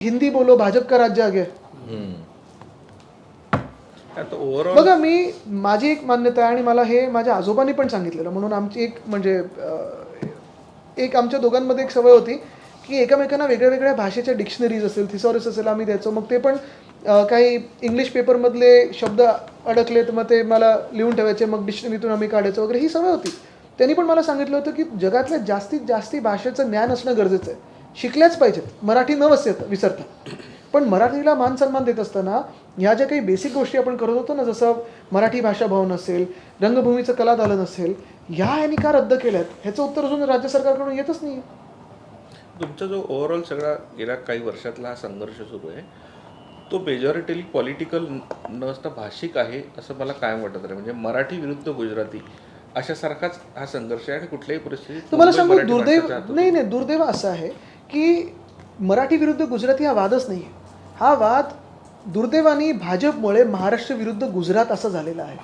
हिंदी बोलो भाजप का राज्य आ गया. आता ओव्हरऑल बघा माझी एक मान्यता आहे आणि मला हे माझ्या आजोबांनी पण सांगितलेलं. म्हणून आमची एक म्हणजे एक आमच्या दोघांमध्ये एक सवय होती की एकमेकांना वेगळ्या वेगळ्या भाषेच्या डिक्शनरीज असेल, थिसॉरस असेल आम्ही द्यायचो. मग ते पण काही इंग्लिश पेपरमधले शब्द अडकले तर मग ते मला लिहून ठेवायचे, मग डिक्शनरीतून आम्ही काढायचो वगैरे, ही सवय होती. त्यांनी पण मला सांगितलं होतं की जगातल्या जास्तीत जास्त भाषेचं ज्ञान असणं गरजेचं आहे. शिकल्याच पाहिजेत, मराठी न विसरता. पण मराठीला मान सन्मान देत असताना ह्या ज्या काही बेसिक गोष्टी आपण करत होतो ना, जसं मराठी भाषा भवन असेल, रंगभूमीचं कलादालन असेल, ह्यांनी का रद्द केल्यात ह्याचं उत्तर अजून राज्य सरकारकडून येतच नाही. तुमचा जो ओव्हरऑल सगळा गेल्या काही वर्षातला हा संघर्ष सुरू आहे तो मेजॉरिटीली पॉलिटिकल नसता भाषिक आहे असं मला कायम वाटत आहे. म्हणजे मराठी विरुद्ध गुजराती अशासारखाच हा संघर्ष आहे आणि कुठल्याही परिस्थितीत तुम्हाला मुंबई सांगू मराठी दुर्दैव माणसाच्या हातून नाही दुर्दैव असं आहे की मराठी विरुद्ध गुजराती हा वादच नाही आहे. हा वाद दुर्दैवाने भाजपमुळे महाराष्ट्र विरुद्ध गुजरात असा झालेला आहे.